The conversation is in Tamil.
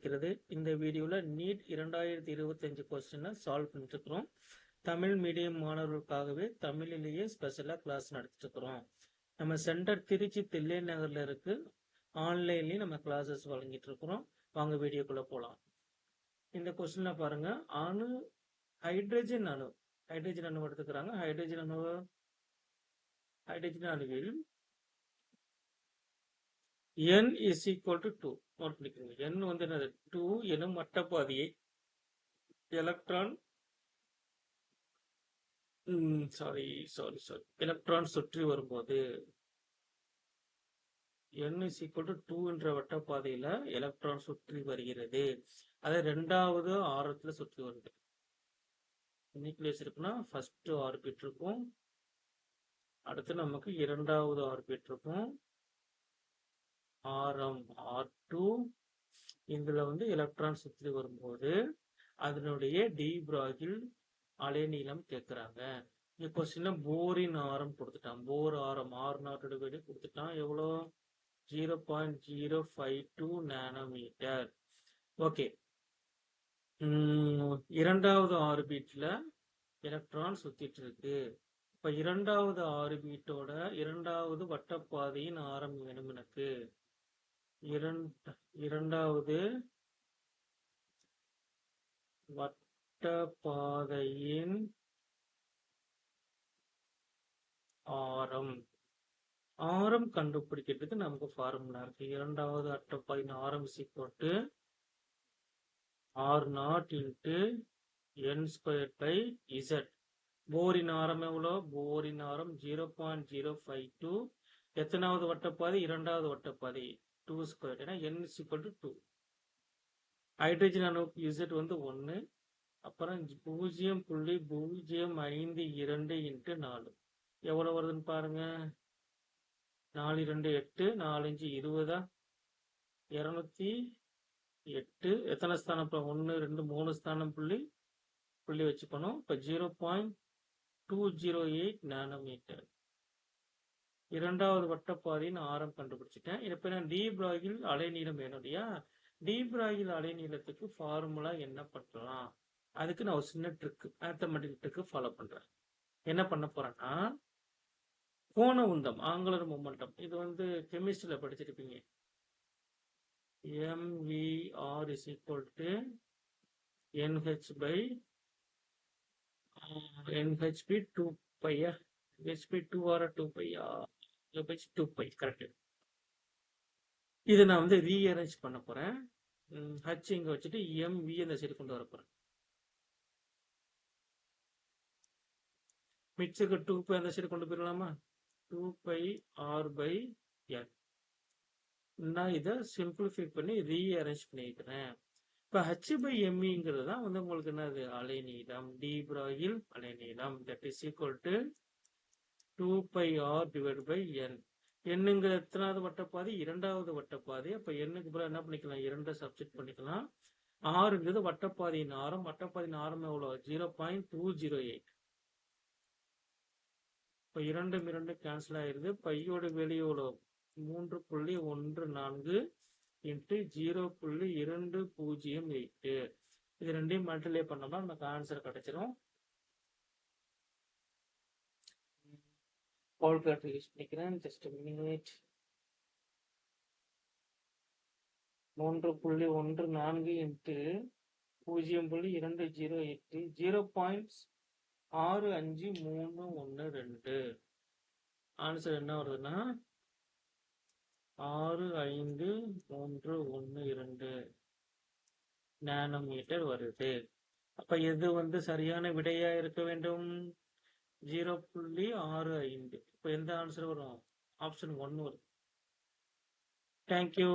இருக்கிறது. இந்த வீடியோவில் நீட் 2025 கொஸ்டினை சால்வ் பண்ணிட்டு இருக்கிறோம். தமிழ் மீடியம் மாணவர்களுக்காகவே தமிழிலேயே ஸ்பெஷலாக கிளாஸ் நடத்திட்டு இருக்கிறோம். நம்ம சென்டர் திருச்சி தில்லை நகரில் இருக்கு. ஆன்லைன்லேயும் நம்ம கிளாஸஸ் வழங்கிட்டு இருக்கிறோம். வாங்க வீடியோக்குள்ளே போகலாம். இந்த கொஸ்டினை பாருங்க. ஹைட்ரஜன் அணு எடுத்துக்கிறாங்க. ஹைட்ரஜன் அணுவில் n is equal to 2. Note பண்ணிக்கோங்க. n வந்து என்னது 2 எனும் வட்டப்பாதையை எலக்ட்ரான் எலக்ட்ரான் சுற்றி வரும்போது n is equal to 2 என்ற வட்டப்பாதையில எலக்ட்ரான் சுற்றி வருகிறது. அதை இரண்டாவது ஆரத்துல சுற்றி வருது. நியூக்ளியஸ் இருக்குன்னா ஃபர்ஸ்ட் ஆர்பிட் இருக்கும், அடுத்து நமக்கு இரண்டாவது ஆர்பிட் இருக்கும், ஆரம் R2. இதுல வந்து எலக்ட்ரான் சுற்றி வரும்போது அதனுடைய டி பிராகில் அலைநீளம் கேட்கிறாங்க. இங்க கொஸ்டின்ல போரின் ஆரம் கொடுத்துட்டான். போர் ஆரம் R0 கொடுத்துட்டான். எவ்வளோ? 0.052 நானோமீட்டர். ஓகே. இரண்டாவது ஆர்பிட்ல எலக்ட்ரான் சுத்திட்டு இருக்கு. இப்ப இரண்டாவது ஆர்பிட்டோட இரண்டாவது வட்டப்பாதையின் ஆரம் வேணும் எனக்கு. இரண்டாவது வட்டப்பாதையின் ஆரம் கண்டுபிடிக்கிறதுக்கு நமக்கு ஃபார்முலா இருக்கு. இரண்டாவது வட்டப்பாதையின் ஆரம் = R0 × n²/z. போரின் ஆரம் எவ்வளோ? போரின் ஆரம் 0.052. எத்தனாவது வட்டப்பாதை? இரண்டாவது வட்டப்பாதை 2². ஏன்னா n = 2. ஹைட்ரஜன் அணு Z வந்து 1. அப்புறம் 0.052 × 4 எவ்வளவு வருதுன்னு பாருங்க. 4 2 8, 4 5 20, 208. எத்தனை ஸ்தானம்? 1 2 3 ஸ்தானம் புள்ளி வச்சுக்கணும். இப்ப 0.208 நானோமீட்டர். இரண்டாவது வட்டப்பாதையின் ஆரம் கண்டுபிடிச்சிட்டேன். இப்ப நான் டி பிராகில் அலைநீளம் வேணும் இல்லையா? டி பிராகில் அலைநீளத்துக்கு ஃபார்முலா என்ன பண்ணலாம்? அதுக்கு நான் ஒரு சின்ன ட்ரிக், மேத்தமெட்டிக் ட்ரிக் ஃபாலோ பண்றேன். என்ன பண்ண போறேன்னா, கோண உந்தம், ஆங்குலர் மொமெண்டம். இது வந்து கெமிஸ்ட்ரியில படிச்சிருப்பீங்க. mvr is equal to NHP 2π. HP 2 or 2π. 2π correct. இதை நான் வந்து ரீஅரேஞ்ச் பண்ண போறேன். h இங்க வச்சுட்டு mv அந்த சைடு கொண்டு வர போறேன். மிச்சக்கு 2π அந்த சைடு கொண்டு போயிடலாமா? 2πr/n. நான் இதை சிம்பிளிஃபை பண்ணி ரீஅரேஞ்ச் பண்ணிக்கிறேன். இப்போ h/mங்கிறது தான் வந்து உங்களுக்கு என்னது? அலைநீளம். டி பிராகில் அலைநீளம். That is equal to 2πr/n. என்னங்கிற எத்தனாவது வட்டப்பாதை? இரண்டாவது வட்டப்பாதை. அப்ப எண்ணுக்கு பிறகு என்ன பண்ணிக்கலாம்? 2 சப்ஸ்டிட் பண்ணிக்கலாம். ஆறுங்கிறது வட்டப்பாதையின் ஆரம். வட்டப்பாதையின் ஆரம் எவ்வளோ? 0.208. இப்ப 2 கேன்சல் ஆயிருது. பையோட வெளியே எவ்வளோ? 3.14 × 0.208. இது ரெண்டையும் மல்டிப்ளை பண்ணோம்னா நமக்கு ஆன்சர் கிடைச்சிரும். கால்குலேட்டர் யூஸ் பண்ணிக்கிறேன். Just minute. 3.14 × 0.208 0.65312. ஆன்சர் என்ன வருதுன்னா 65312 நானோமீட்டர் வருது. அப்ப எது வந்து சரியான விடையா இருக்க வேண்டும்? 0.65. இப்ப எந்த ஆன்சர் வரும்? ஆப்ஷன் 1 வரும். தேங்க்யூ.